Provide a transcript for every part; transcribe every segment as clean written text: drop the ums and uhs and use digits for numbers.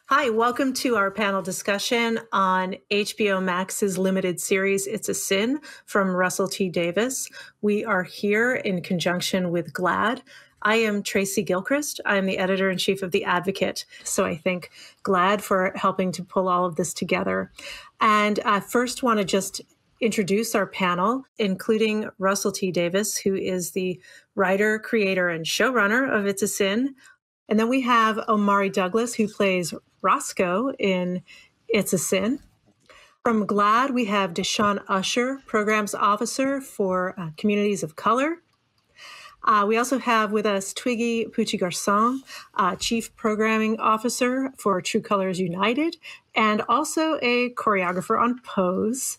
Hi, welcome to our panel discussion on HBO Max's limited series, It's a Sin, from Russell T Davies. We are here in conjunction with GLAAD. I am Tracy Gilchrist. I am the editor-in-chief of The Advocate. So I thank GLAAD for helping to pull all of this together. And I first want to just introduce our panel, including Russell T Davies, who is the writer, creator, and showrunner of It's a Sin. And then we have Omari Douglas, who plays Roscoe in It's a Sin. From GLAAD, we have DaShawn Usher, Programs Officer for Communities of Color. We also have with us Twiggy Pucci Garçon, Chief Programming Officer for True Colors United, and also a choreographer on Pose,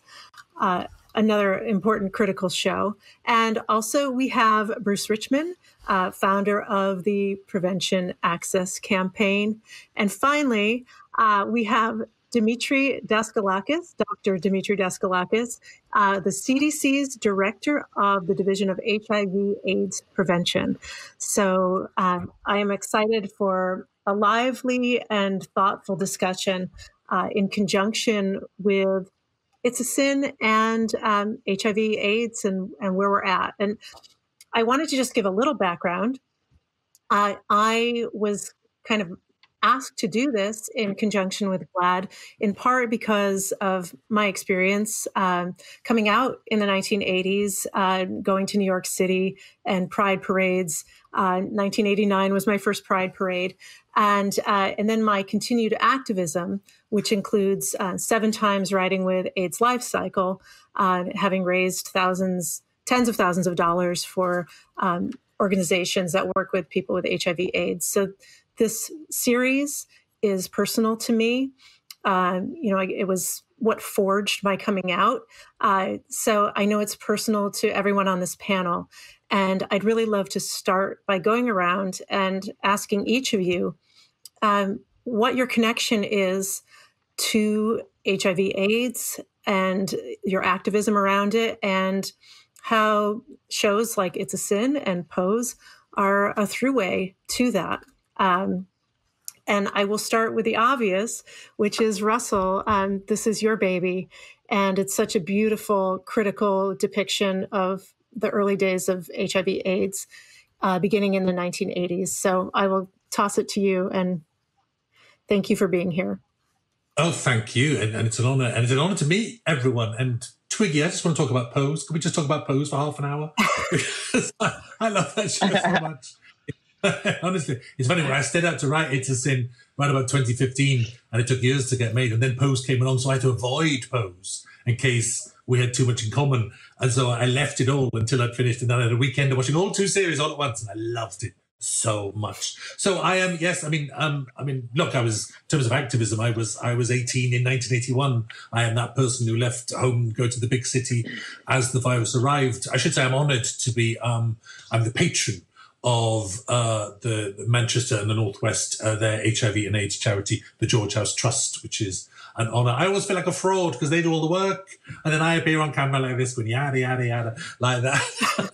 another important critical show. And also we have Bruce Richman, founder of the Prevention Access Campaign. And finally, we have Dimitri Descalakas, Dr. Dimitri Descalakas, the CDC's Director of the Division of HIV/AIDS Prevention. So I am excited for a lively and thoughtful discussion in conjunction with It's a Sin and HIV/AIDS and where we're at. And I wanted to just give a little background. I was kind of asked to do this in conjunction with GLAAD, in part because of my experience coming out in the 1980s, going to New York City and Pride parades. 1989 was my first Pride parade. And then my continued activism, which includes 7 times riding with AIDS Life Cycle, having raised tens of thousands of dollars for organizations that work with people with HIV/AIDS. So this series is personal to me. It was what forged my coming out. So I know it's personal to everyone on this panel. And I'd really love to start by going around and asking each of you what your connection is to HIV/AIDS and your activism around it, and how shows like It's a Sin and Pose are a throughway to that. And I will start with the obvious, which is Russell. This is your baby, and it's such a beautiful, critical depiction of the early days of HIV/AIDS, beginning in the 1980s. So I will toss it to you, and thank you for being here. Oh, thank you. And it's an honor. And it's an honor to meet everyone. And Twiggy, I just want to talk about Pose. Can we just talk about Pose for half an hour? Because I love that show so much. Honestly, it's funny. When I stayed out to write It's a Sin right about 2015, and it took years to get made. And then Pose came along, so I had to avoid Pose in case we had too much in common. And so I left it all until I'd finished. And then I had a weekend of watching all 2 series all at once, and I loved it so much. So I am, yes, look, I was, in terms of activism, I was 18 in 1981. I am that person who left home, go to the big city as the virus arrived. I should say I'm honored to be, I'm the patron of the Manchester and the Northwest, their HIV and AIDS charity, the George House Trust, which is an honour. I always feel like a fraud because they do all the work, and then I appear on camera like this, going yada yada yada like that.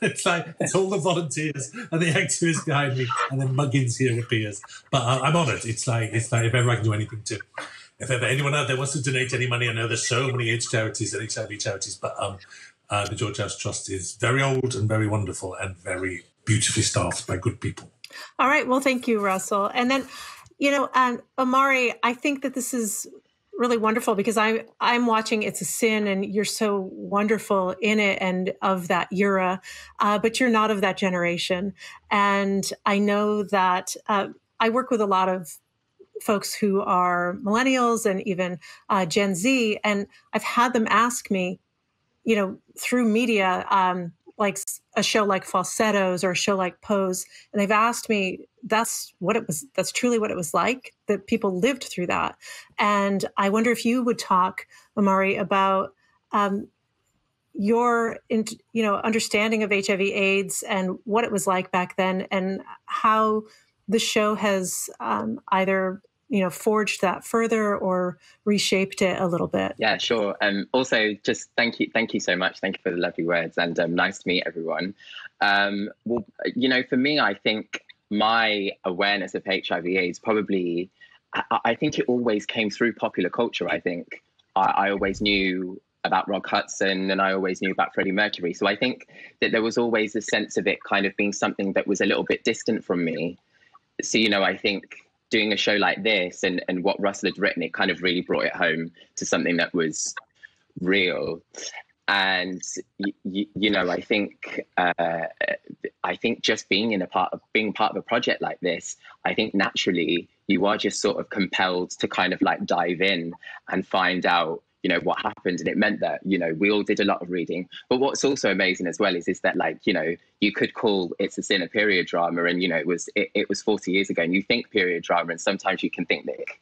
it's all the volunteers and the activists behind me, and then Muggins here appears. But I'm honoured. It's like if ever I can do anything to, if ever anyone out there wants to donate any money, I know there's so many AIDS charities and HIV charities, but the George House Trust is very old and very wonderful and very beautifully staffed by good people. All right. Well, thank you, Russell. And then, Omari, I think that this is really wonderful because I'm watching It's a Sin, and you're so wonderful in it and of that era, but you're not of that generation. And I know that I work with a lot of folks who are millennials and even Gen Z, and I've had them ask me, through media, like a show like Falsettos or a show like Pose, and they've asked me, that's truly what it was like, that people lived through that. And I wonder if you would talk, Omari, about your understanding of HIV/AIDS and what it was like back then, and how the show has either forged that further or reshaped it a little bit. Yeah, sure. Also, just thank you so much. Thank you for the lovely words, and nice to meet everyone. For me, I think my awareness of HIV/AIDS probably I think it always came through popular culture. I think I always knew about Rock Hudson, and I always knew about Freddie Mercury. So I think that there was always a sense of it kind of being something that was a little bit distant from me. So, I think doing a show like this and what Russell had written, it kind of really brought it home to something that was real. And, I think just being part of a project like this, I think naturally you are just sort of compelled to kind of like dive in and find out, what happened. And it meant that, we all did a lot of reading. But what's also amazing as well is that, like, you could call It's a Sin a period drama, and, it was 40 years ago, and you think period drama, and sometimes you can think that it's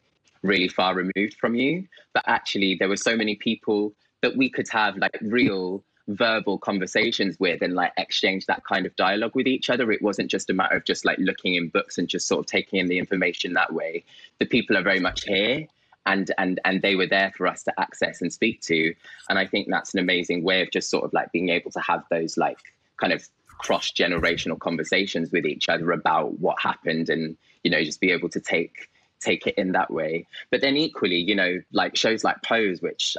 really far removed from you. But actually, there were so many people that we could have like real verbal conversations with and like exchange that kind of dialogue with each other. It wasn't just a matter of just like looking in books and just sort of taking in the information that way. The people are very much here, and they were there for us to access and speak to. And I think that's an amazing way of just sort of like being able to have those like kind of cross-generational conversations with each other about what happened, and, just be able to take it in that way. But then equally, like shows like Pose, which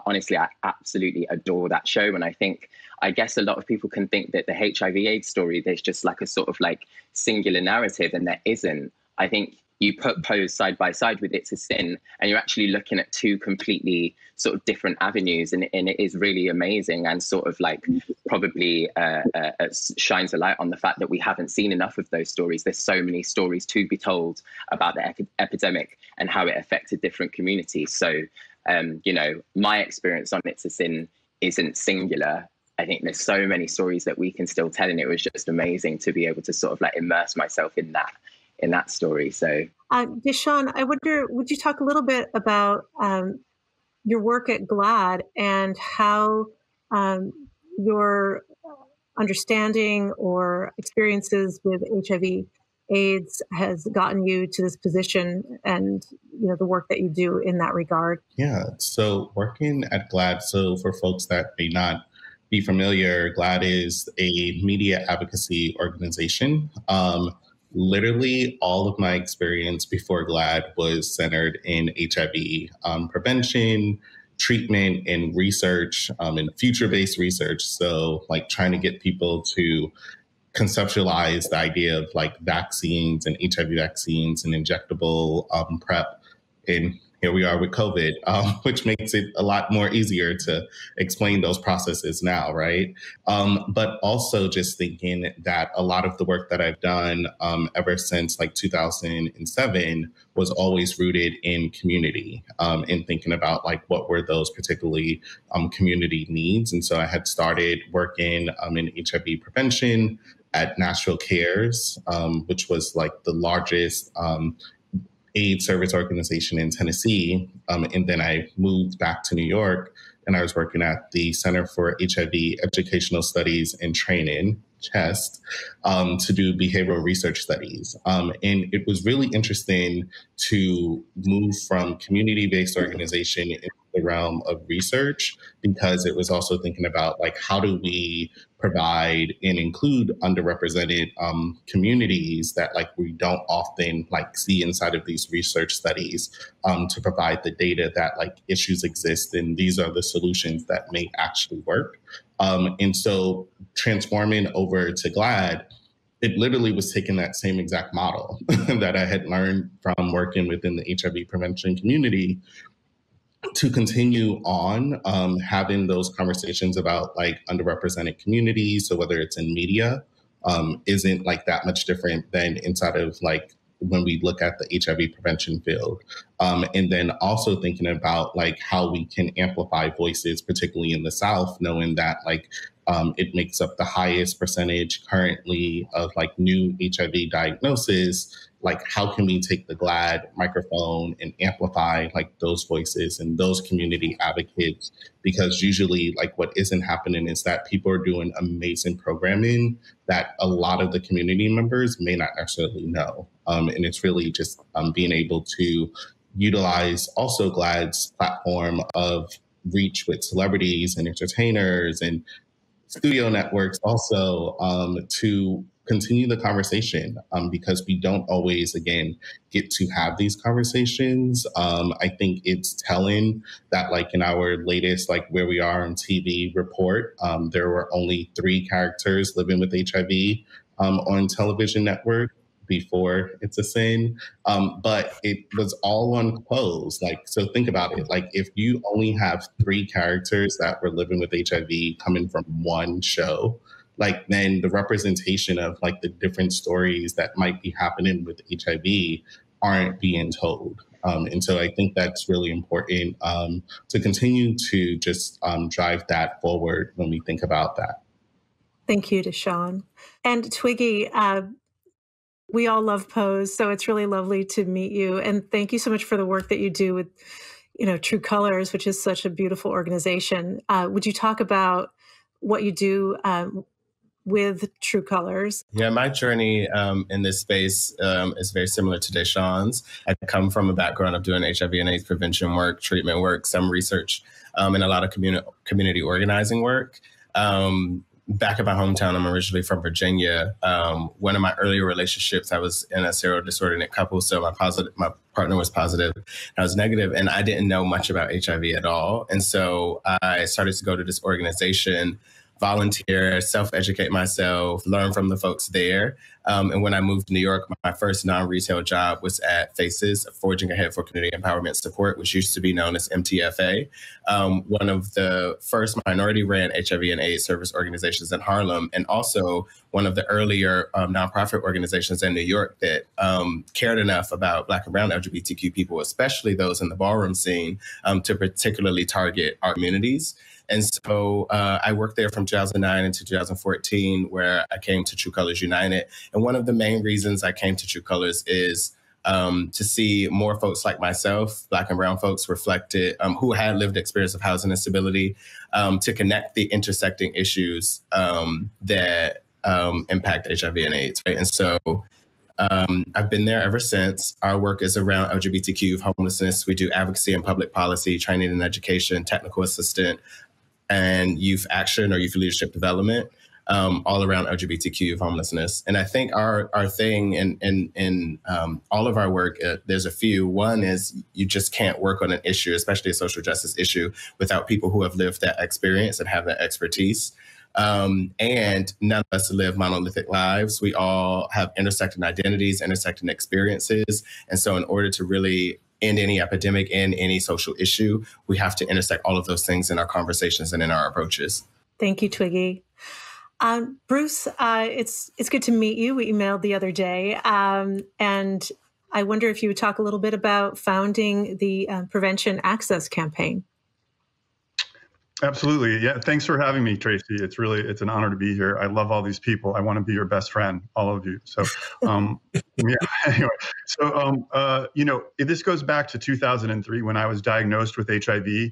honestly, I absolutely adore that show. And I guess a lot of people can think that the HIV/AIDS story, there's just like a sort of like singular narrative, and there isn't. I think you put Pose side by side with It's a Sin, and you're actually looking at two completely sort of different avenues, and it is really amazing, and sort of like probably shines a light on the fact that we haven't seen enough of those stories. There's so many stories to be told about the epidemic and how it affected different communities. So, my experience on It's a Sin isn't singular. I think there's so many stories that we can still tell, and it was just amazing to be able to sort of like immerse myself in that story. So, DaShawn, I wonder, would you talk a little bit about your work at GLAAD and how your understanding or experiences with HIV/AIDS has gotten you to this position, and the work that you do in that regard? Yeah, so working at GLAAD, so for folks that may not be familiar, GLAAD is a media advocacy organization. Literally all of my experience before GLAAD was centered in HIV prevention, treatment, and research, and future-based research. So like trying to get people to conceptualize the idea of like vaccines and HIV vaccines and injectable PrEP. And here we are with COVID, which makes it a lot more easier to explain those processes now, right? But also just thinking that a lot of the work that I've done ever since like 2007 was always rooted in community, and thinking about like what were those particularly community needs. And so I had started working in HIV prevention at Nashville Cares, which was like the largest AIDS service organization in Tennessee. And then I moved back to New York, and I was working at the Center for HIV Educational Studies and Training, CHEST, to do behavioral research studies. And it was really interesting to move from community-based organization into the realm of research, because it was also thinking about like, how do we provide and include underrepresented communities that like we don't often like see inside of these research studies, to provide the data that like issues exist and these are the solutions that may actually work. And so transforming over to GLAAD, it literally was taking that same exact model that I had learned from working within the HIV prevention community to continue on having those conversations about like underrepresented communities. So whether it's in media, isn't like that much different than inside of like when we look at the HIV prevention field. And then also thinking about like how we can amplify voices, particularly in the South, knowing that like it makes up the highest percentage currently of like new HIV diagnosis. Like, how can we take the GLAAD microphone and amplify like those voices and those community advocates? Because usually like what isn't happening is that people are doing amazing programming that a lot of the community members may not necessarily know. And it's really just being able to utilize also GLAAD's platform of reach with celebrities and entertainers and studio networks also to continue the conversation because we don't always, again, get to have these conversations. I think it's telling that, like, in our latest, like, Where We Are on TV report, there were only 3 characters living with HIV on television network before It's a Sin. But it was all on clothes. Like, so think about it. Like, if you only have 3 characters that were living with HIV coming from one show, like, then the representation of, like, the different stories that might be happening with HIV aren't being told. And so I think that's really important to continue to just drive that forward when we think about that. Thank you, DaShawn. And Twiggy, we all love Pose, so it's really lovely to meet you. And thank you so much for the work that you do with, True Colors, which is such a beautiful organization. Would you talk about what you do with True Colors? Yeah, my journey in this space is very similar to DaShawn's. I come from a background of doing HIV and AIDS prevention work, treatment work, some research, and a lot of community organizing work. Back in my hometown, I'm originally from Virginia. One of my earlier relationships, I was in a serodisordinate couple, so my partner was positive, I was negative, and I didn't know much about HIV at all. And so I started to go to this organization, volunteer, self-educate myself, learn from the folks there. And when I moved to New York, my first non-retail job was at FACES, Forging Ahead for Community Empowerment Support, which used to be known as MTFA, one of the first minority-ran HIV and AIDS service organizations in Harlem, and also one of the earlier nonprofit organizations in New York that cared enough about Black and brown LGBTQ people, especially those in the ballroom scene, to particularly target our communities. And so I worked there from 2009 into 2014, where I came to True Colors United. And one of the main reasons I came to True Colors is to see more folks like myself, Black and brown folks reflected, who had lived experience of housing instability, to connect the intersecting issues that impact HIV and AIDS. Right? And so I've been there ever since. Our work is around LGBTQ homelessness. We do advocacy and public policy, training and education, technical assistant, and youth action or youth leadership development, all around LGBTQ homelessness. And I think our thing in all of our work, there's a few. One is you just can't work on an issue, especially a social justice issue, without people who have lived that experience and have that expertise. And none of us live monolithic lives. We all have intersecting identities, intersecting experiences. And so in order to really end any epidemic and any social issue, we have to intersect all of those things in our conversations and in our approaches. Thank you, Twiggy. Bruce, it's good to meet you. We emailed the other day. And I wonder if you would talk a little bit about founding the Prevention Access Campaign. Absolutely. Yeah. Thanks for having me, Tracy. It's an honor to be here. I love all these people. I want to be your best friend, all of you. So, yeah, anyway. So, this goes back to 2003 when I was diagnosed with HIV.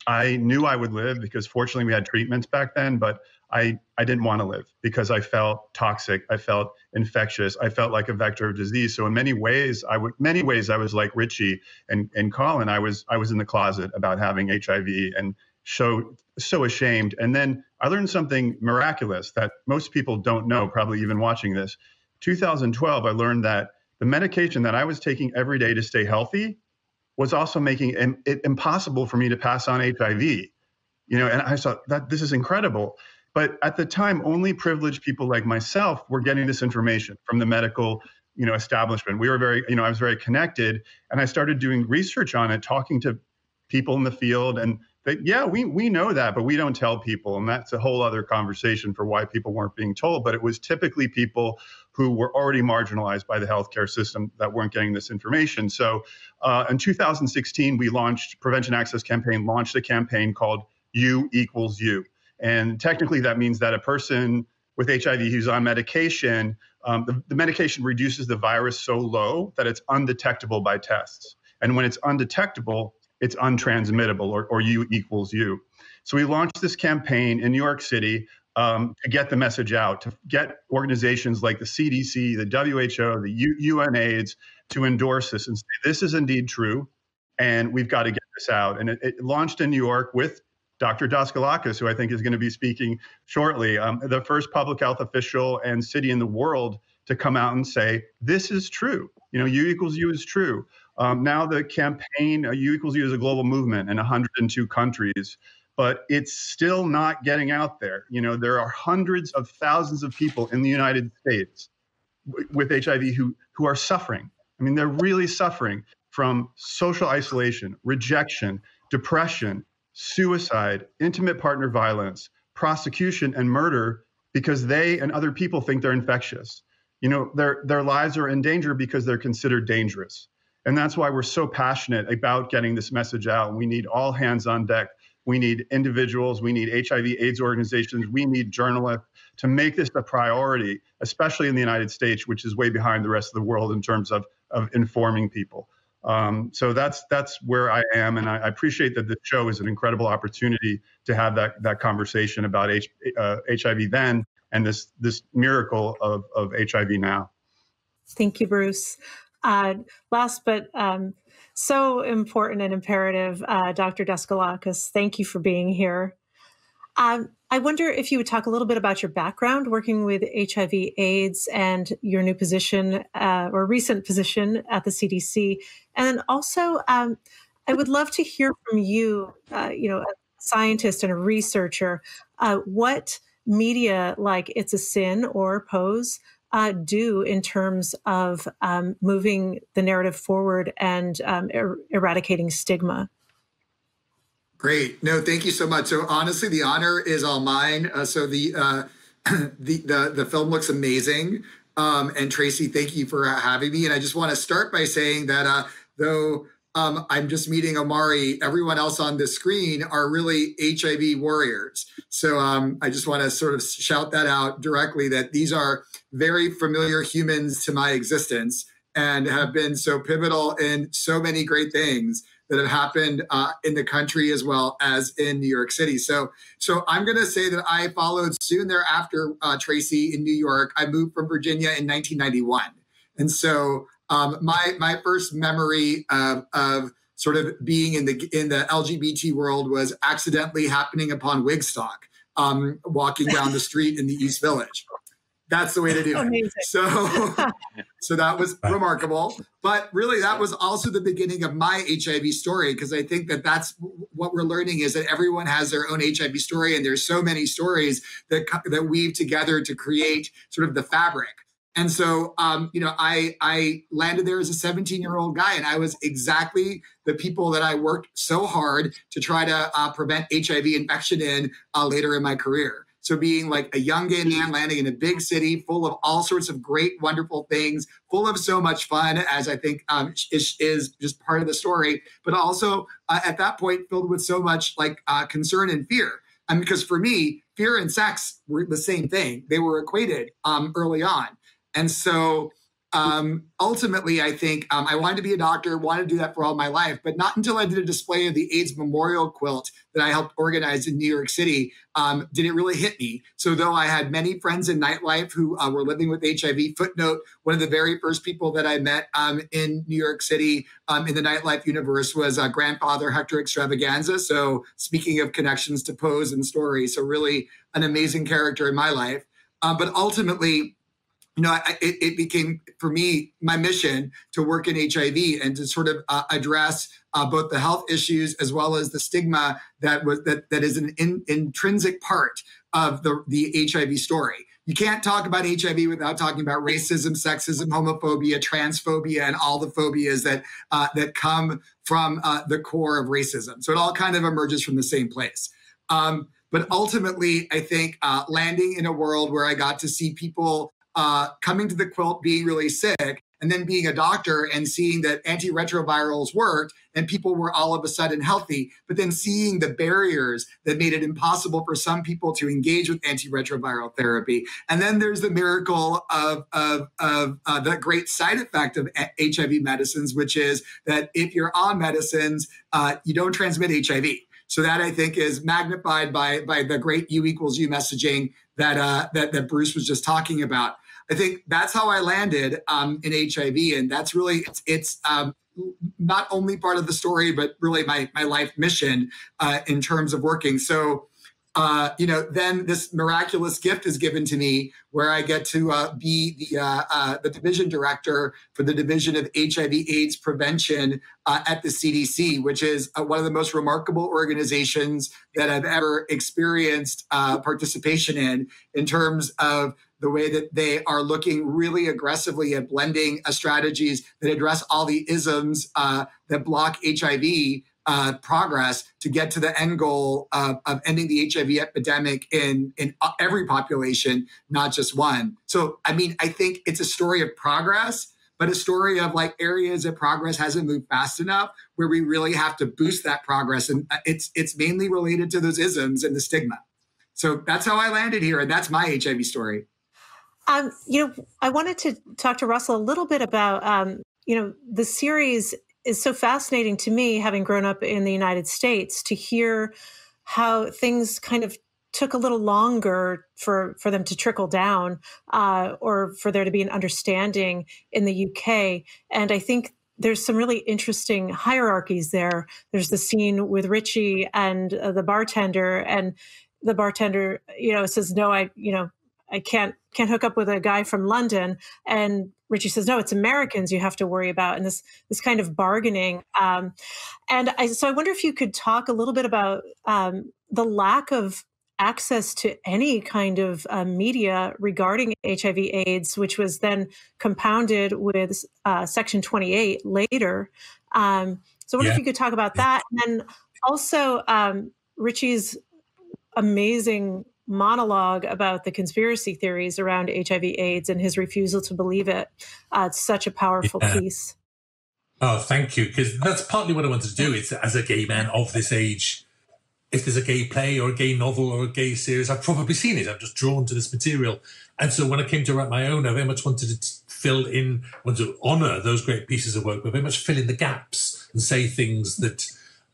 I knew I would live because fortunately we had treatments back then, but I didn't want to live because I felt toxic. I felt infectious. I felt like a vector of disease. So in many ways, I was like Richie and Colin. I was in the closet about having HIV and so ashamed. And then I learned something miraculous that most people don't know, probably even watching this. 2012, I learned that the medication that I was taking every day to stay healthy was also making it impossible for me to pass on HIV. And I thought that this is incredible. But at the time, only privileged people like myself were getting this information from the medical, establishment. We were I was very connected, and I started doing research on it, talking to people in the field, and we know that, but we don't tell people. And that's a whole other conversation for why people weren't being told. But it was typically people who were already marginalized by the healthcare system that weren't getting this information. So in 2016, Prevention Access Campaign launched a campaign called You Equals You. And technically, that means that a person with HIV who's on medication, the medication reduces the virus so low that it's undetectable by tests. And when it's undetectable, it's untransmittable, or U equals You. So we launched this campaign in New York City to get the message out, to get organizations like the CDC, the WHO, the UNAIDS to endorse this and say, this is indeed true, and we've got to get this out. And it launched in New York with Dr. Daskalakis, who I think is going to be speaking shortly, the first public health official and city in the world to come out and say, this is true. U equals U is true. Now the campaign, U equals U is a global movement in 102 countries, but it's still not getting out there. There are hundreds of thousands of people in the United States with HIV who are suffering. I mean, they're really suffering from social isolation, rejection, depression, suicide, intimate partner violence, prosecution, and murder because they and other people think they're infectious. Their lives are in danger because they're considered dangerous. And that's why we're so passionate about getting this message out. We need all hands on deck. We need individuals. We need HIV/AIDS organizations. We need journalists to make this a priority, especially in the United States, which is way behind the rest of the world in terms of informing people. So that's where I am. And I appreciate that this show is an incredible opportunity to have that conversation about HIV then and this miracle of HIV now. Thank you, Bruce. Last but so important and imperative, Dr. Deskalakis, thank you for being here. I wonder if you would talk a little bit about your background working with HIV/AIDS and your new position or recent position at the CDC. And also, I would love to hear from you, a scientist and a researcher, what media like It's a Sin or Pose do in terms of moving the narrative forward and eradicating stigma. Great. No, thank you so much. So honestly, the honor is all mine. So the film looks amazing. And Tracy, thank you for having me. And I just want to start by saying that though I'm just meeting Omari, everyone else on the screen are really HIV warriors. So I just want to sort of shout that out directly, that these are very familiar humans to my existence and have been so pivotal in so many great things that have happened in the country as well as in New York City. So I'm going to say that I followed soon thereafter, Tracy, in New York. I moved from Virginia in 1991. And so my first memory of sort of being in the LGBT world was accidentally happening upon Wigstock, walking down the street in the East Village. That's the way to do it. So that was remarkable. But really, that was also the beginning of my HIV story, because I think that that's what we're learning, is that everyone has their own HIV story. And there's so many stories that weave together to create sort of the fabric. And so, I landed there as a 17-year-old guy, and I was exactly the people that I worked so hard to try to prevent HIV infection in later in my career. So being like a young gay man landing in a big city full of all sorts of great, wonderful things, full of so much fun, as I think is just part of the story, but also at that point filled with so much concern and fear. And because for me, fear and sex were the same thing. They were equated early on. And so ultimately, I think I wanted to be a doctor, wanted to do that for all my life, but not until I did a display of the AIDS memorial quilt that I helped organize in New York City did it really hit me. So though I had many friends in nightlife who were living with HIV, footnote, one of the very first people that I met in New York City in the nightlife universe was grandfather Hector Extravaganza. So speaking of connections to Pose and story, so really an amazing character in my life. But ultimately, it became, for me, my mission to work in HIV and to sort of address both the health issues as well as the stigma that is an intrinsic part of the HIV story. You can't talk about HIV without talking about racism, sexism, homophobia, transphobia, and all the phobias that come from the core of racism. So it all kind of emerges from the same place. But ultimately, I think landing in a world where I got to see people coming to the quilt being really sick, and then being a doctor and seeing that antiretrovirals worked and people were all of a sudden healthy, but then seeing the barriers that made it impossible for some people to engage with antiretroviral therapy. And then there's the miracle of the great side effect of HIV medicines, which is that if you're on medicines, you don't transmit HIV. So that, I think, is magnified by the great U equals U messaging that Bruce was just talking about. I think that's how I landed in HIV, and that's really it's not only part of the story, but really my life mission in terms of working. So, then this miraculous gift is given to me where I get to be the division director for the Division of HIV/AIDS Prevention at the CDC, which is one of the most remarkable organizations that I've ever experienced participation in terms of the way that they are looking really aggressively at blending strategies that address all the isms that block HIV progress to get to the end goal of ending the HIV epidemic in every population, not just one. So, I mean, I think it's a story of progress, but a story of like areas that progress hasn't moved fast enough where we really have to boost that progress. And it's mainly related to those isms and the stigma. So that's how I landed here. And that's my HIV story. I wanted to talk to Russell a little bit about, the series is so fascinating to me, having grown up in the United States, to hear how things kind of took a little longer for them to trickle down or for there to be an understanding in the UK. And I think there's some really interesting hierarchies there. There's the scene with Richie and the bartender, and the bartender, says, no, I can't hook up with a guy from London. And Richie says, no, it's Americans you have to worry about. And this kind of bargaining. So I wonder if you could talk a little bit about the lack of access to any kind of media regarding HIV/AIDS, which was then compounded with Section 28 later. So I wonder if you could talk about that. And then also Richie's amazing monologue about the conspiracy theories around HIV/AIDS and his refusal to believe it. It's such a powerful piece. Oh, thank you. Because that's partly what I wanted to do. It's as a gay man of this age, if there's a gay play or a gay novel or a gay series, I've probably seen it. I'm just drawn to this material. And so when I came to write my own, I very much wanted to wanted to honour those great pieces of work, but very much fill in the gaps and say things that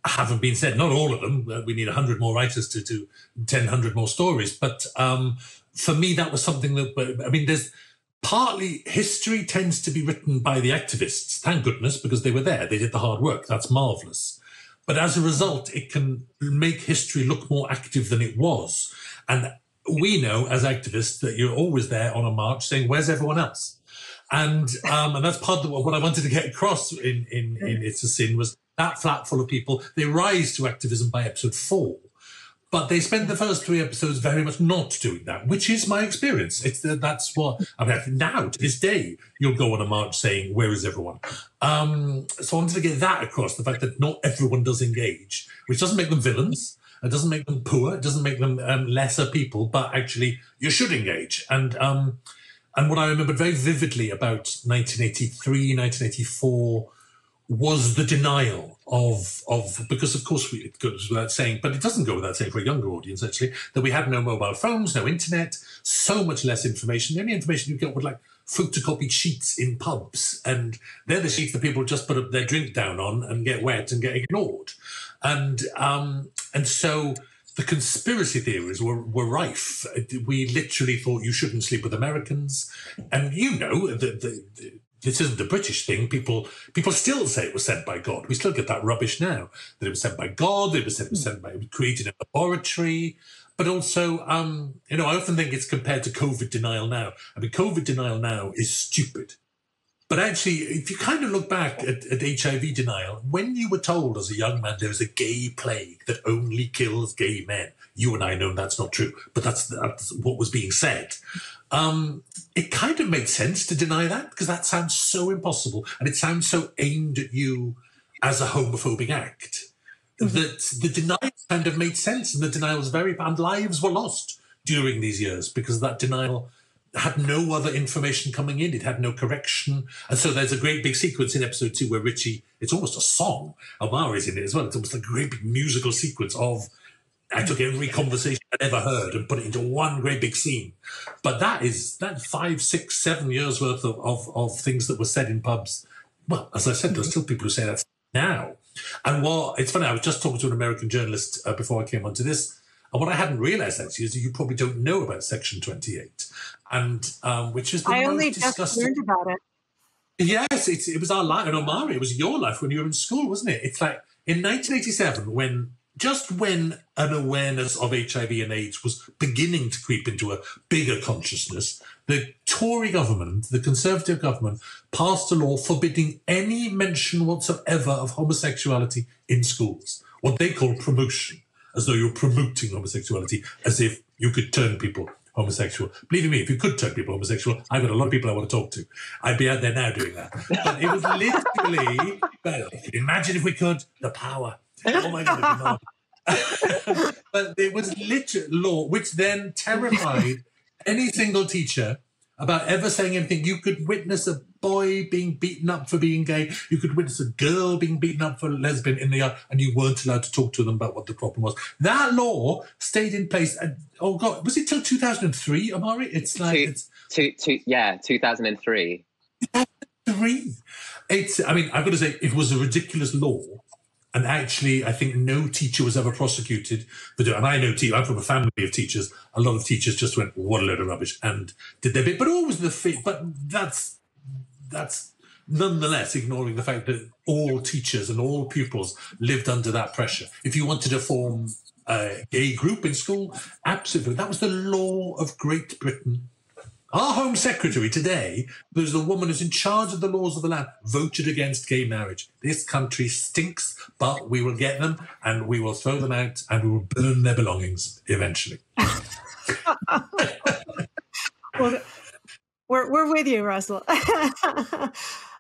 haven't been said. Not all of them. We need 100 more writers to do 100 more stories. But for me, that was something that, there's partly history tends to be written by the activists, thank goodness, because they were there. They did the hard work. That's marvellous. But as a result, it can make history look more active than it was. And we know as activists that you're always there on a march saying, where's everyone else? And that's part of what I wanted to get across in It's a Sin was that flat full of people. They rise to activism by episode 4, but they spend the first 3 episodes very much not doing that, which is my experience. That's what now to this day you'll go on a march saying, "Where is everyone?" So I wanted to get that across: the fact that not everyone does engage, which doesn't make them villains. It doesn't make them poor. It doesn't make them lesser people. But actually, you should engage. And what I remembered very vividly about 1983, 1984. Was the denial of because of course it goes without saying, but it doesn't go without saying for a younger audience actually, that we had no mobile phones, no internet, so much less information. The only information you get were like photocopied sheets in pubs, and they're the sheets that people just put their drink down on and get wet and get ignored. And so the conspiracy theories were rife. We literally thought you shouldn't sleep with Americans, and this isn't a British thing. People still say it was sent by God. We still get that rubbish now, that it was sent by God, it was created in a laboratory. But also, I often think it's compared to COVID denial now. COVID denial now is stupid. But actually, if you kind of look back at HIV denial, when you were told as a young man there is a gay plague that only kills gay men, you and I know that's not true, but that's what was being said. It kind of made sense to deny that because that sounds so impossible and it sounds so aimed at you as a homophobic act that the denial kind of made sense, and the denial was and lives were lost during these years because that denial had no other information coming in. It had no correction. And so there's a great big sequence in episode 2 where Richie, it's almost a song. Omari's in it as well. It's almost like a great big musical sequence of, I took every conversation I'd ever heard and put it into one great big scene. But that 5, 6, 7 years worth of things that were said in pubs. Well, as I said, there's still people who say that now. And it's funny, I was just talking to an American journalist before I came onto this. And what I hadn't realised actually is that you probably don't know about Section 28, and which is the I most only disgusting. just learned about it. Yes, it was our life. And Omari, it was your life when you were in school, wasn't it? It's like in 1987, when an awareness of HIV and AIDS was beginning to creep into a bigger consciousness, the Tory government, the Conservative government, passed a law forbidding any mention whatsoever of homosexuality in schools, what they call promotion, as though you're promoting homosexuality, as if you could turn people homosexual. Believe me, if you could turn people homosexual, I've got a lot of people I want to talk to. I'd be out there now doing that. But it was literally, well, imagine if we could, the power. Oh my God, it'd be hard. But it was literally law, which then terrified any single teacher about ever saying anything. You could witness a boy being beaten up for being gay. You could witness a girl being beaten up for lesbian in the yard, and you weren't allowed to talk to them about what the problem was. That law stayed in place. Oh God, was it till 2003, Omari? It's like 2003. 2003. I mean, I've got to say, it was a ridiculous law. And actually, I think no teacher was ever prosecuted for doing it. And I know, I'm from a family of teachers. A lot of teachers just went, what a load of rubbish, and did their bit. But always but that's nonetheless ignoring the fact that all teachers and all pupils lived under that pressure. If you wanted to form a gay group in school, absolutely. That was the law of Great Britain. Our Home Secretary today, who's the woman who's in charge of the laws of the land, voted against gay marriage. This country stinks, but we will get them and we will throw them out and we will burn their belongings eventually. Well, we're with you, Russell.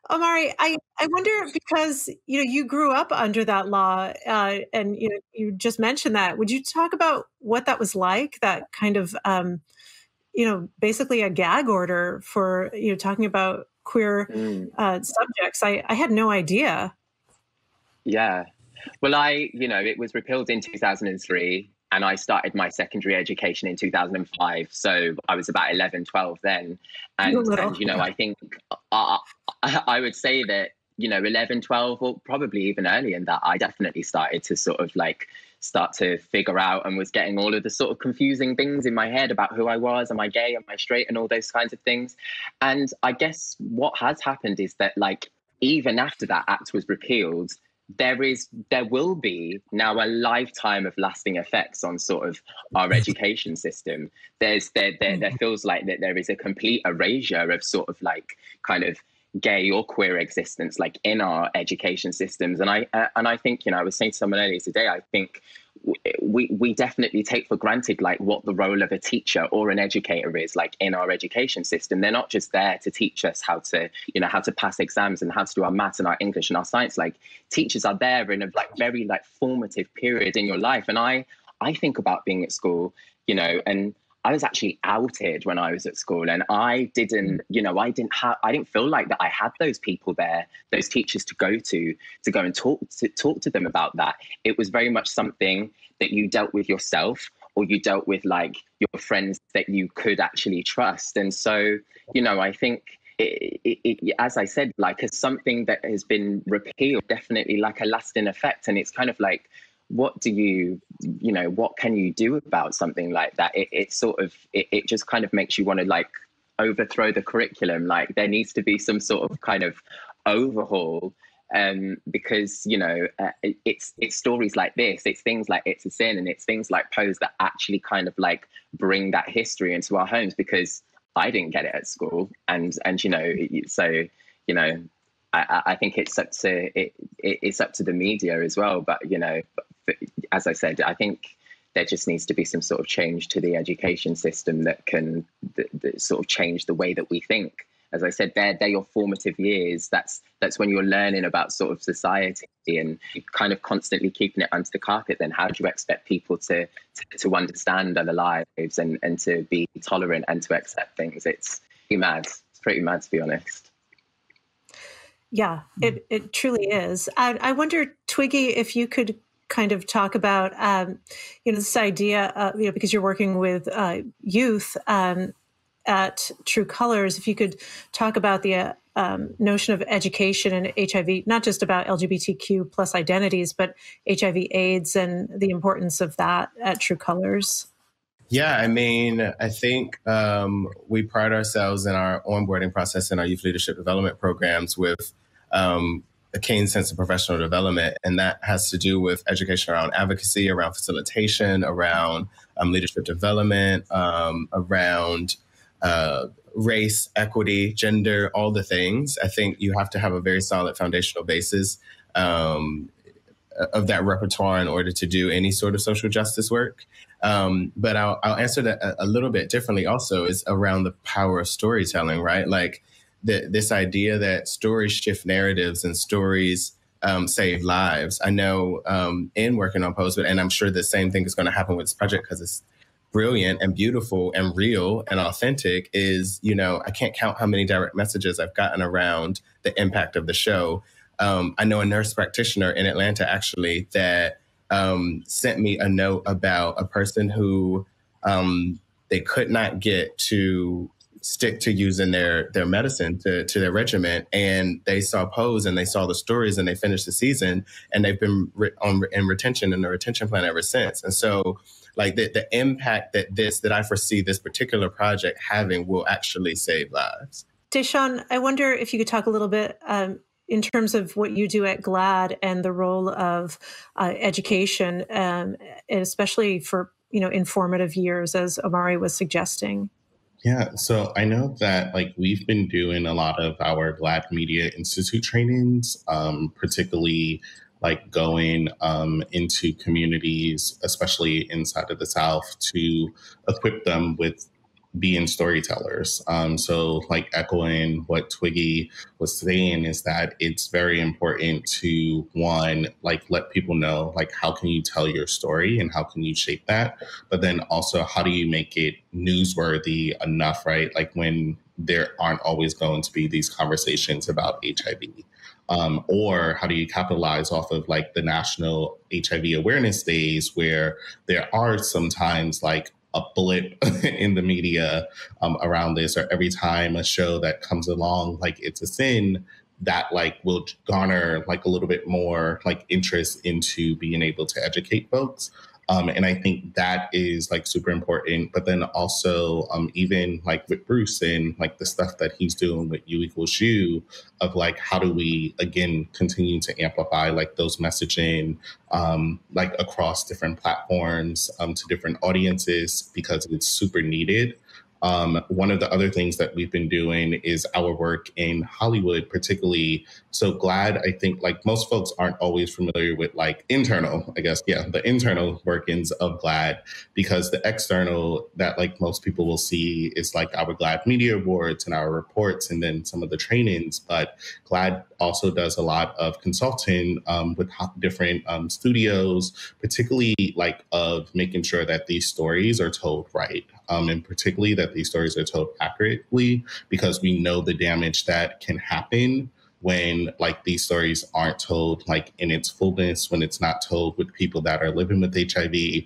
Omari, I wonder, because you grew up under that law, and you just mentioned that. Would you talk about what that was like? That kind of basically a gag order for talking about queer subjects. I had no idea. Yeah, well, it was repealed in 2003. And I started my secondary education in 2005. So I was about 11, 12 then. And I think I would say that, 11, 12, or probably even earlier than that, I definitely started to sort of start to figure out and was getting all of the sort of confusing things in my head about who I was. Am I gay? Am I straight? And all those kinds of things. And I guess what has happened is that even after that act was repealed, there will be now a lifetime of lasting effects on sort of our education system. There feels like that there is a complete erasure of sort of kind of gay or queer existence in our education systems. And I think, I was saying to someone earlier today, I think we definitely take for granted what the role of a teacher or an educator is in our education system. They're not just there to teach us how to pass exams and how to do our maths and our English and our science. Teachers are there in a very formative period in your life. And I think about being at school, and I was actually outed when I was at school, and I didn't feel like that I had those people there, those teachers to go and talk to them about that. It was very much something that you dealt with yourself, or you dealt with your friends that you could actually trust. And so, I think it, as I said, as something that has been repealed, definitely a lasting effect. And it's kind of what do what can you do about something like that? It just kind of makes you want to overthrow the curriculum. There needs to be some sort of kind of overhaul, because it's stories like this, it's things like It's a Sin, and it's things like Pose that actually kind of bring that history into our homes, because I didn't get it at school, and so I think it's up to the media as well. But as I said, I think there just needs to be some sort of change to the education system that can that sort of change the way that we think. As I said, they're your formative years. That's when you're learning about sort of society, and kind of constantly keeping it under the carpet. Then how do you expect people to understand other lives and to be tolerant and to accept things? It's pretty mad. It's pretty mad, to be honest. Yeah, it truly is. I wonder, Twiggy, if you could kind of talk about, this idea, because you're working with youth at True Colors, if you could talk about the notion of education and HIV, not just about LGBTQ plus identities, but HIV/AIDS and the importance of that at True Colors. Yeah, I mean, I think we pride ourselves in our onboarding process and our youth leadership development programs with a keen sense of professional development. And that has to do with education around advocacy, around facilitation, around leadership development, around race, equity, gender, all the things. I think you have to have a very solid foundational basis of that repertoire in order to do any sort of social justice work. But I'll answer that a little bit differently also, is around the power of storytelling, right? Like this idea that stories shift narratives and stories save lives. I know in working on Pose, and I'm sure the same thing is going to happen with this project because it's brilliant and beautiful and real and authentic, is, you know, I can't count how many direct messages I've gotten around the impact of the show. I know a nurse practitioner in Atlanta, actually, that sent me a note about a person who they could not get to stick to using their medicine to their regimen. And they saw Pose and they saw the stories and they finished the season, and they've been in retention in the retention plan ever since. And so like the impact that I foresee this particular project having will actually save lives. DaShawn, I wonder if you could talk a little bit in terms of what you do at GLAAD and the role of education, and especially for, you know, informative years, as Omari was suggesting. Yeah, so I know that like we've been doing a lot of our GLAAD Media Institute trainings, particularly like going into communities, especially inside of the South, to equip them with being storytellers. So like echoing what Twiggy was saying is that it's very important to, one, like let people know, like how can you tell your story and how can you shape that? But then also how do you make it newsworthy enough, right? Like when there aren't always going to be these conversations about HIV. Or how do you capitalize off of like the National HIV Awareness Days, where there are sometimes like a blip in the media around this, or every time a show that comes along, like It's a Sin, that like will garner like a little bit more like interest into being able to educate folks. And I think that is like super important. But then also even like with Bruce and like the stuff that he's doing with U equals U, of like how do we again continue to amplify like those messaging like across different platforms to different audiences, because it's super needed. One of the other things that we've been doing is our work in Hollywood, particularly. So GLAAD, I think like most folks aren't always familiar with like internal, I guess, the internal workings of GLAAD, because the external that like most people will see is like our GLAAD Media Awards and our reports and then some of the trainings. But GLAAD also does a lot of consulting with different studios, particularly like of making sure that these stories are told right. And particularly that these stories are told accurately, because we know the damage that can happen when like these stories aren't told like in its fullness, when it's not told with people that are living with HIV,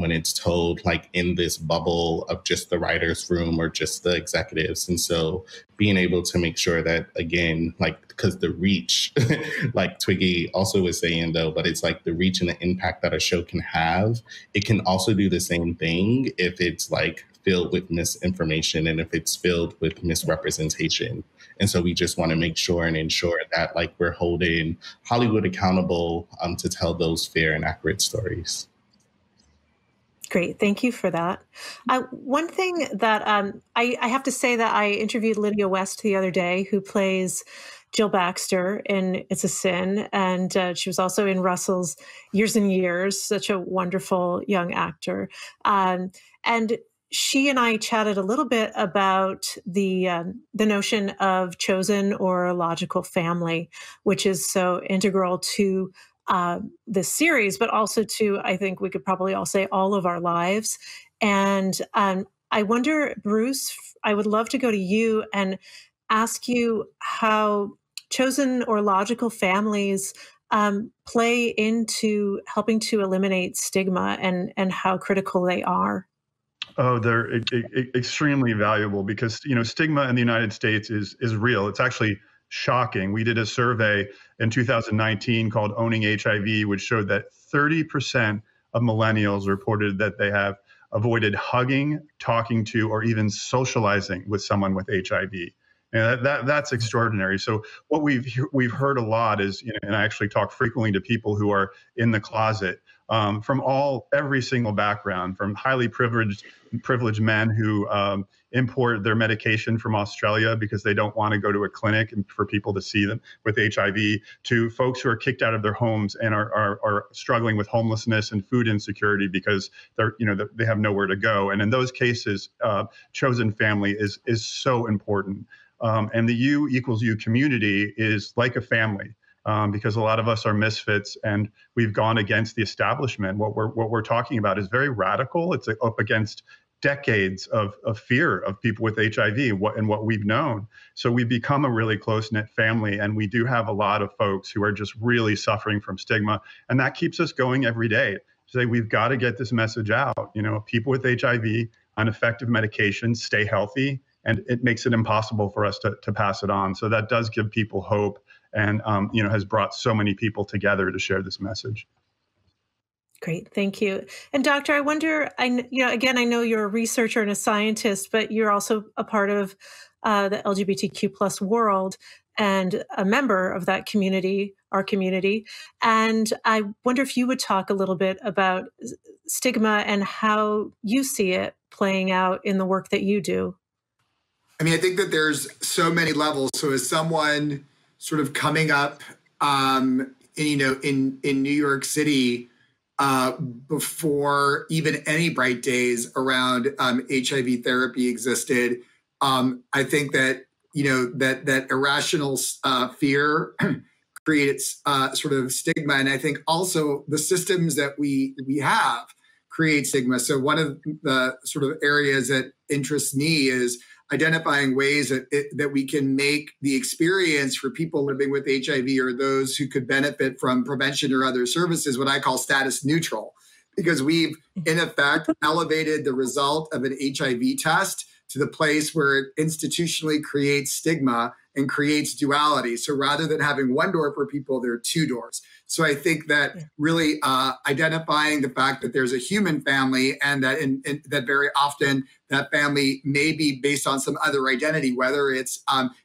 when it's told like in this bubble of just the writer's room or just the executives. And so being able to make sure that, again, like, because the reach, like Twiggy also was saying though, but it's like the reach and the impact that a show can have, it can also do the same thing if it's like filled with misinformation and if it's filled with misrepresentation. And so we just want to make sure and ensure that like we're holding Hollywood accountable to tell those fair and accurate stories. Great. Thank you for that. One thing that I have to say that I interviewed Lydia West the other day, who plays Jill Baxter in It's a Sin. And she was also in Russell's Years and Years, such a wonderful young actor. And she and I chatted a little bit about the notion of chosen or logical family, which is so integral to this series, but also to, I think we could probably all say, all of our lives. And I wonder, Bruce, I would love to go to you and ask you how chosen or logical families play into helping to eliminate stigma and how critical they are. Oh, they're extremely valuable because, you know, stigma in the United States is real. It's actually shocking. We did a survey in 2019 called Owning HIV, which showed that 30% of millennials reported that they have avoided hugging, talking to, or even socializing with someone with HIV. And that's extraordinary. So what we've heard a lot is, and I actually talk frequently to people who are in the closet, from every single background, from highly privileged men who import their medication from Australia because they don't want to go to a clinic and for people to see them with HIV, to folks who are kicked out of their homes and are struggling with homelessness and food insecurity because they have nowhere to go. And in those cases, chosen family is so important. And the U equals U community is like a family. Because a lot of us are misfits and we've gone against the establishment. What we're talking about is very radical. It's up against decades of fear of people with HIV and what we've known. So we've become a really close-knit family, and we do have a lot of folks who are just really suffering from stigma, and that keeps us going every day. Say we've got to get this message out. People with HIV on effective medications stay healthy, and it makes it impossible for us to pass it on. So that does give people hope. And, has brought so many people together to share this message. Great. Thank you. And Doctor, I wonder, again, I know you're a researcher and a scientist, but you're also a part of the LGBTQ plus world and a member of that community, our community. And I wonder if you would talk a little bit about stigma and how you see it playing out in the work that you do. I mean, I think that there's so many levels. So as someone sort of coming up, in New York City, before even any bright days around HIV therapy existed, I think that that irrational fear creates sort of stigma, and I think also the systems that we have create stigma. So one of the sort of areas that interests me is identifying ways that we can make the experience for people living with HIV or those who could benefit from prevention or other services what I call status neutral, because we've in effect elevated the result of an HIV test to the place where it institutionally creates stigma and creates duality. So rather than having one door for people, there are two doors. So I think that really identifying the fact that there's a human family and that that very often that family may be based on some other identity, whether it's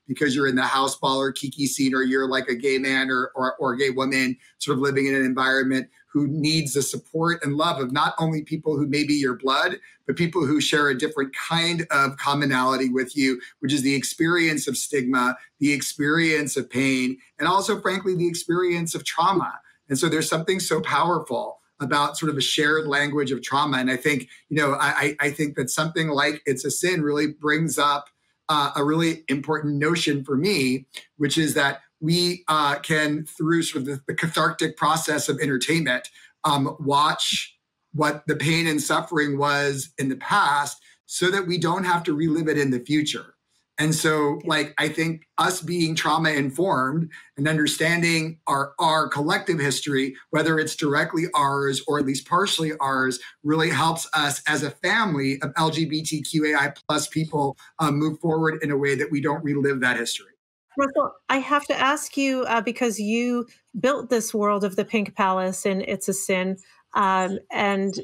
because you're in the house ball or kiki scene, or you're like a gay man or a gay woman sort of living in an environment who needs the support and love of not only people who may be your blood, but people who share a different kind of commonality with you, which is the experience of stigma, the experience of pain, and also, frankly, the experience of trauma. And so there's something so powerful about sort of a shared language of trauma. And I think, I think that something like It's a Sin really brings up a really important notion for me, which is that we can, through sort of the cathartic process of entertainment, watch what the pain and suffering was in the past so that we don't have to relive it in the future. And so, I think us being trauma informed and understanding our collective history, whether it's directly ours or at least partially ours, really helps us as a family of LGBTQAI plus people move forward in a way that we don't relive that history. Russell, I have to ask you, because you built this world of the Pink Palace and It's a Sin. And,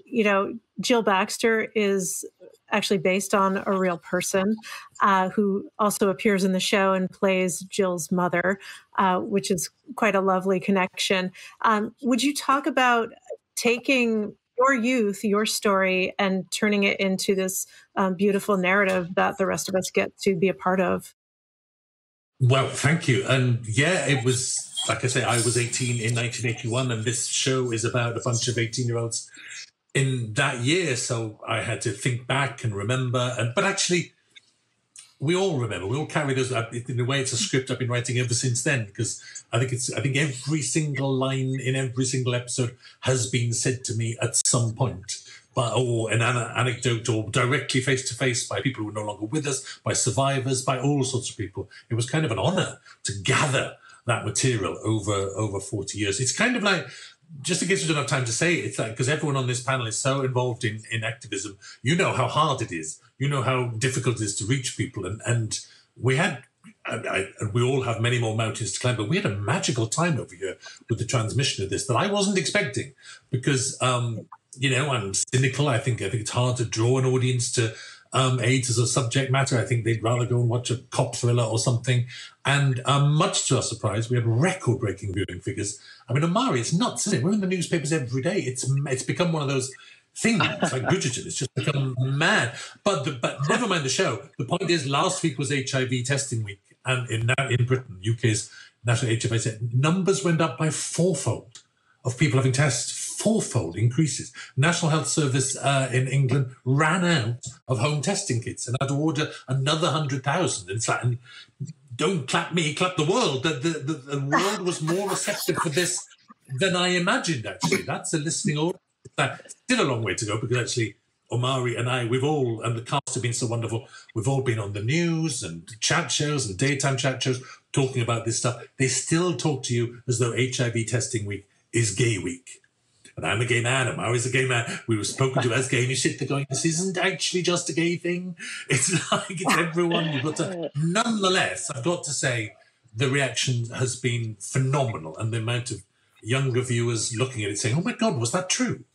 Jill Baxter is actually based on a real person who also appears in the show and plays Jill's mother, which is quite a lovely connection. Would you talk about taking your youth, your story, and turning it into this beautiful narrative that the rest of us get to be a part of? Well, thank you. And yeah, it was, like I say, I was 18 in 1981, and this show is about a bunch of 18-year-olds in that year. So I had to think back and remember. But actually, we all remember. We all carry those. In a way, it's a script I've been writing ever since then, because I think every single line in every single episode has been said to me at some point. Or an anecdote, or directly face-to-face by people who are no longer with us, by survivors, by all sorts of people. It was kind of an honor to gather that material over 40 years. It's kind of like, just in case we don't have time to say it, it's like, because everyone on this panel is so involved in activism, you know how hard it is. You know how difficult it is to reach people. And we had and we all have many more mountains to climb, but we had a magical time over here with the transmission of this that I wasn't expecting, because you know, I'm cynical. I think it's hard to draw an audience to AIDS as a subject matter. I think they'd rather go and watch a cop thriller or something. And much to our surprise, we had record-breaking viewing figures. I mean, Omari, it's nuts, isn't it? We're in the newspapers every day. It's become one of those things like Bridgerton. It's just become mad. But never mind the show. The point is, last week was HIV testing week, and in Britain, UK's national HIV said numbers went up by fourfold of people having tests. Fourfold increases. National Health Service in England ran out of home testing kits and had to order another 100,000. It's like, and don't clap me, clap the world. The world was more receptive for this than I imagined, actually. That's a listening audience. Still a long way to go, because actually Omari and I, and the cast have been so wonderful. We've all been on the news and chat shows and daytime chat shows talking about this stuff. They still talk to you as though HIV testing week is gay week. And I'm a gay man, Omari's a gay man. We were spoken to as gay, and you sit there going, this isn't actually just a gay thing. It's like it's everyone. You've got to. Nonetheless, I've got to say, the reaction has been phenomenal, and the amount of younger viewers looking at it saying, oh my God, was that true?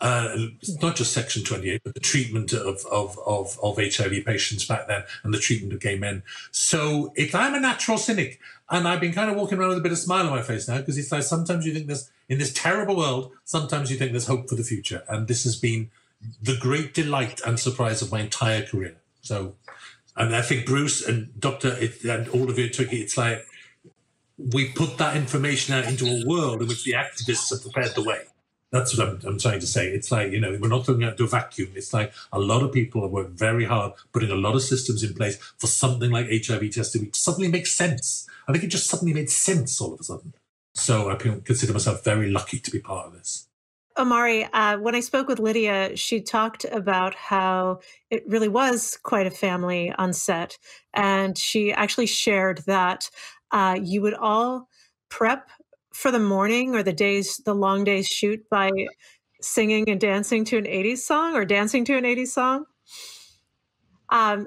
It's not just Section 28, but the treatment of HIV patients back then and the treatment of gay men. So I'm a natural cynic, and I've been kind of walking around with a bit of smile on my face now, because it's like sometimes you think in this terrible world, sometimes you think there's hope for the future. And this has been the great delight and surprise of my entire career. So, and I think Bruce and Dr. and all of you, Twiggy, it's like we put that information out into a world in which the activists have prepared the way. That's what I'm trying to say. It's like, you know, we're not throwing out into a vacuum. It's like a lot of people have worked very hard, putting a lot of systems in place for something like HIV testing, which suddenly makes sense. I think it just suddenly made sense all of a sudden. So I consider myself very lucky to be part of this. Omari, when I spoke with Lydia, she talked about how it really was quite a family on set. And she actually shared that you would all prep for the morning or the long days shoot by singing and dancing to an 80s song or dancing to an 80s song.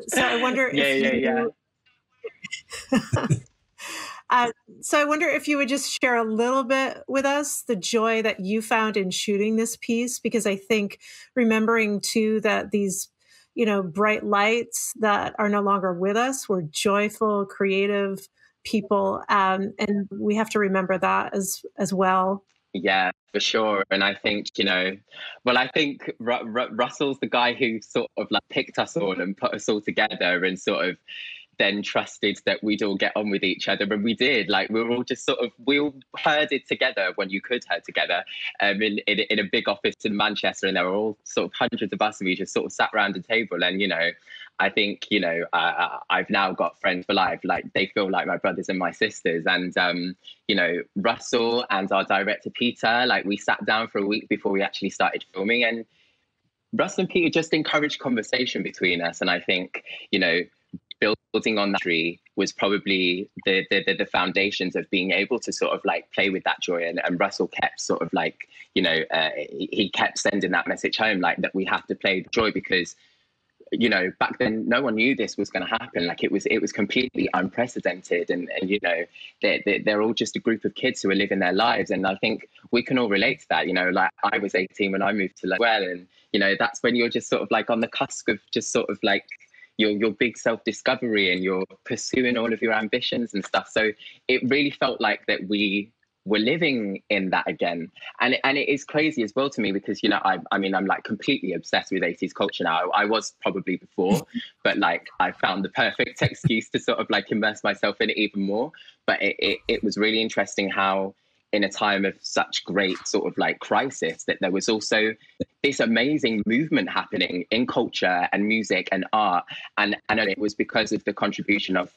So I wonder So I wonder if you would just share a little bit with us the joy that you found in shooting this piece, because I think remembering too that these, you know, bright lights that are no longer with us were joyful, creative people, and we have to remember that as well. Yeah, for sure. And I think, you know, well, I think Russell's the guy who sort of like picked us all and put us all together and sort of then trusted that we'd all get on with each other, and we did. Like we were all just we all herded together when you could herd together, in a big office in Manchester, and there were all sort of hundreds of us, and we just sort of sat around a table. And you know, I think, you know, I've now got friends for life. Like they feel like my brothers and my sisters. And you know, Russell and our director Peter, like we sat down for a week before we actually started filming, and Russell and Peter just encouraged conversation between us. And I think, you know, building on that tree was probably the foundations of being able to sort of like play with that joy. And Russell kept sort of like, you know, he kept sending that message home, like that we have to play the joy, because, you know, back then no one knew this was going to happen. Like it was completely unprecedented. And you know, they're all just a group of kids who are living their lives. And I think we can all relate to that. You know, like I was 18 when I moved to Well, and, you know, that's when you're just sort of like on the cusp of just sort of like your big self-discovery, and you're pursuing all of your ambitions and stuff. So it really felt like that we were living in that again. And it is crazy as well to me, because, you know, I mean, I'm like completely obsessed with 80s culture now. I was probably before, but like I found the perfect excuse to sort of like immerse myself in it even more. But it was really interesting how in a time of such great sort of like crisis, that there was also this amazing movement happening in culture and music and art. And it was because of the contribution of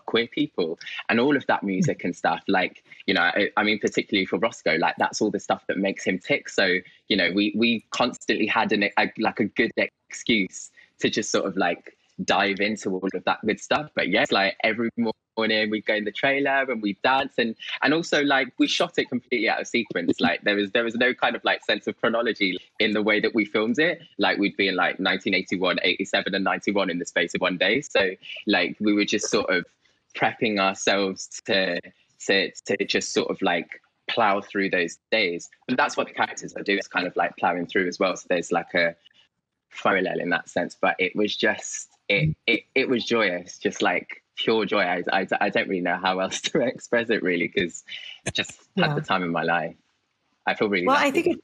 queer people and all of that music and stuff. Like, you know, I mean, particularly for Roscoe, like that's all the stuff that makes him tick. So, you know, we constantly had a good excuse to just sort of like dive into all of that good stuff. But yes, like every morning we go in the trailer and we dance, and also like we shot it completely out of sequence. Like there was no kind of like sense of chronology in the way that we filmed it. Like we'd be in like 1981, 87 and 91 in the space of one day. So like we were just sort of prepping ourselves to just sort of like plow through those days. But that's what the characters are doing. It's kind of like plowing through as well. So there's like a parallel in that sense. But it was just it was joyous, just like pure joy. I don't really know how else to express it really, because just had the time of my life. I feel really lucky, I think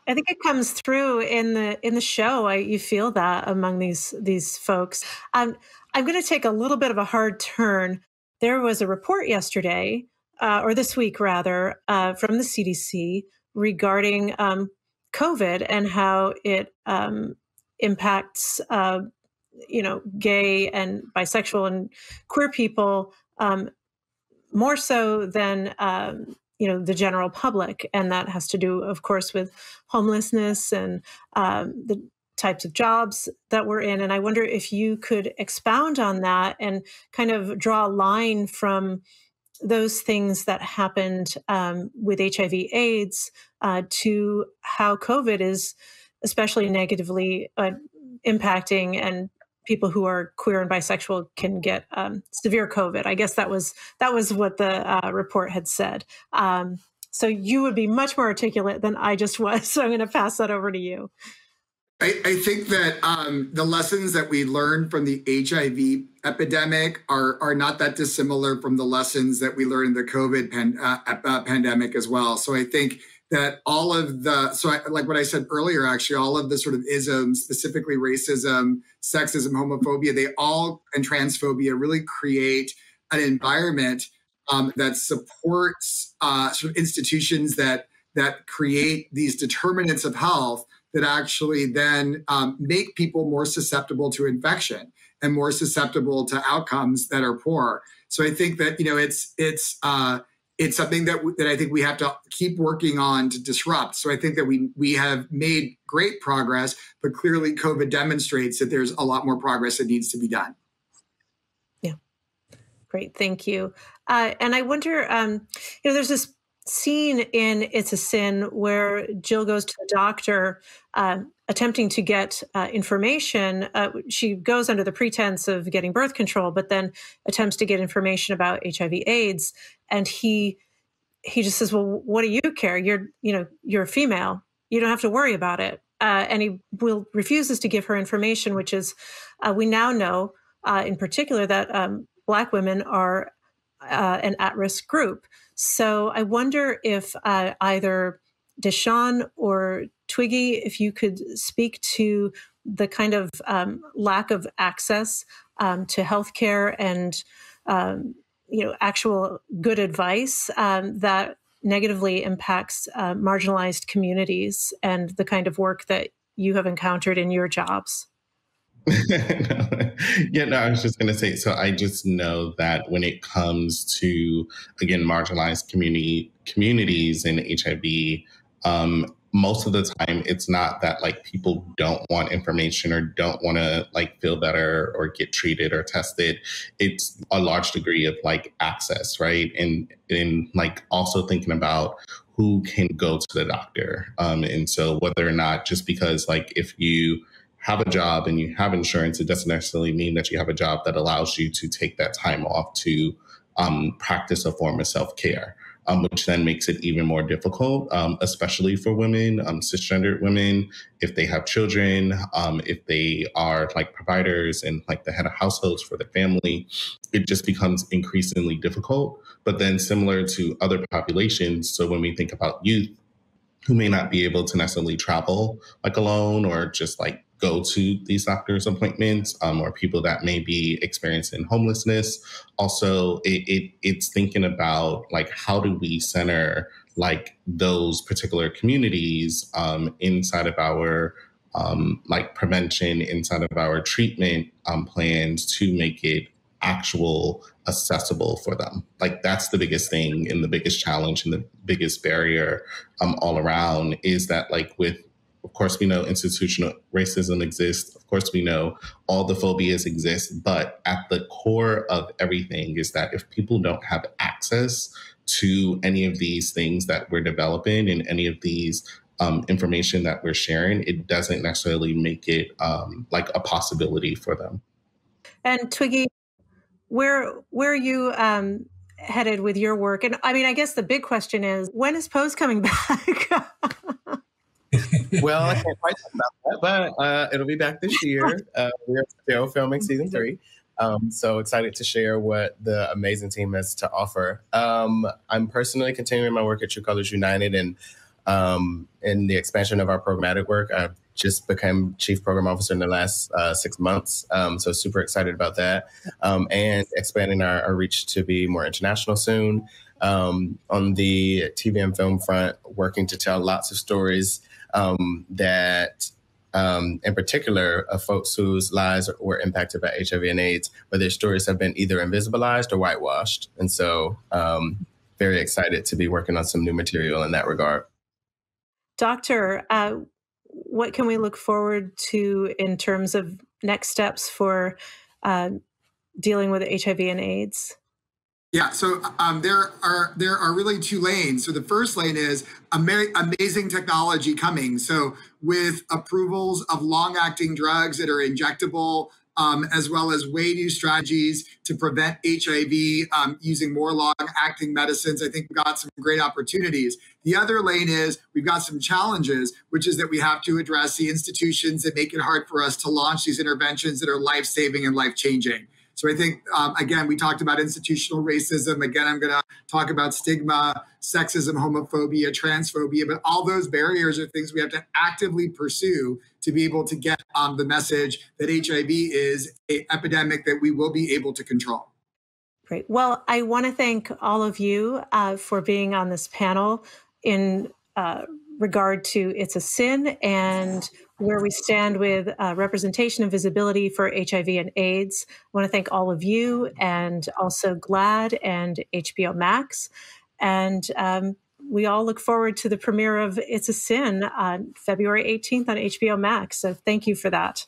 I think it comes through in the show. You feel that among these folks. I'm going to take a little bit of a hard turn. There was a report yesterday, or this week rather, from the CDC regarding COVID and how it impacts, gay and bisexual and queer people more so than the general public, and that has to do, of course, with homelessness and the types of jobs that we're in. And I wonder if you could expound on that and kind of draw a line from those things that happened with HIV/AIDS to how COVID is especially negatively impacting, and people who are queer and bisexual can get severe COVID. I guess that was what the report had said. So you would be much more articulate than I just was. So I'm going to pass that over to you. I think that the lessons that we learned from the HIV epidemic are not that dissimilar from the lessons that we learned in the COVID pandemic as well. So I think that all of like what I said earlier, actually, all of the sort of isms, specifically racism, sexism, homophobia, and transphobia really create an environment that supports sort of institutions that create these determinants of health that actually then make people more susceptible to infection and more susceptible to outcomes that are poor. So I think that it's something that I think we have to keep working on to disrupt. So I think that we have made great progress, but clearly COVID demonstrates that there's a lot more progress that needs to be done. Yeah, great, thank you. And I wonder, there's this scene in It's a Sin where Jill goes to the doctor attempting to get information. She goes under the pretense of getting birth control, but then attempts to get information about HIV/AIDS. And he just says, well, what do you care? You're a female. You don't have to worry about it. And he refuses to give her information, which is, we now know in particular that Black women are an at-risk group. So I wonder if either DaShawn or Twiggy, if you could speak to the kind of lack of access to healthcare and actual good advice that negatively impacts marginalized communities, and the kind of work that you have encountered in your jobs. I was just going to say, so I just know that when it comes to, again, marginalized communities in HIV, most of the time it's not that like people don't want information or don't want to like feel better or get treated or tested. It's a large degree of like access, right? And like also thinking about who can go to the doctor. And so whether or not, just because like if you have a job and you have insurance, it doesn't necessarily mean that you have a job that allows you to take that time off to practice a form of self-care, which then makes it even more difficult, especially for women, cisgendered women, if they have children, if they are like providers and like the head of households for the family, it just becomes increasingly difficult. But then similar to other populations, so when we think about youth who may not be able to necessarily travel like alone or just like go to these doctor's appointments, or people that may be experiencing homelessness. Also, it's thinking about like, how do we center like those particular communities inside of our like prevention, inside of our treatment plans to make it actual accessible for them. Like that's the biggest thing and the biggest challenge and the biggest barrier all around is that like of course, we know institutional racism exists. Of course, we know all the phobias exist. But at the core of everything is that if people don't have access to any of these things that we're developing and any of these information that we're sharing, it doesn't necessarily make it like a possibility for them. And Twiggy, where are you headed with your work? And I mean, I guess the big question is, when is Pose coming back? Well, I can't quite talk about that, but it'll be back this year. We're still filming season 3. So excited to share what the amazing team has to offer. I'm personally continuing my work at True Colors United, and in the expansion of our programmatic work. I've just become Chief Program Officer in the last 6 months. So super excited about that. And expanding our reach to be more international soon. On the TV and film front, working to tell lots of stories that, in particular, of folks whose lives were impacted by HIV and AIDS, but their stories have been either invisibilized or whitewashed. And so very excited to be working on some new material in that regard. Doctor, what can we look forward to in terms of next steps for dealing with HIV and AIDS? Yeah, so there are really 2 lanes. So the first lane is amazing technology coming. So with approvals of long-acting drugs that are injectable, as well as way new strategies to prevent HIV using more long-acting medicines, I think we've got some great opportunities. The other lane is we've got some challenges, which is that we have to address the institutions that make it hard for us to launch these interventions that are life-saving and life-changing. So I think, again, we talked about institutional racism. Again, I'm going to talk about stigma, sexism, homophobia, transphobia, but all those barriers are things we have to actively pursue to be able to get the message that HIV is an epidemic that we will be able to control. Great. Well, I want to thank all of you for being on this panel in regard to It's a Sin and where we stand with representation and visibility for HIV and AIDS. I want to thank all of you and also GLAAD and HBO Max. And we all look forward to the premiere of It's a Sin on February 18th on HBO Max. So thank you for that.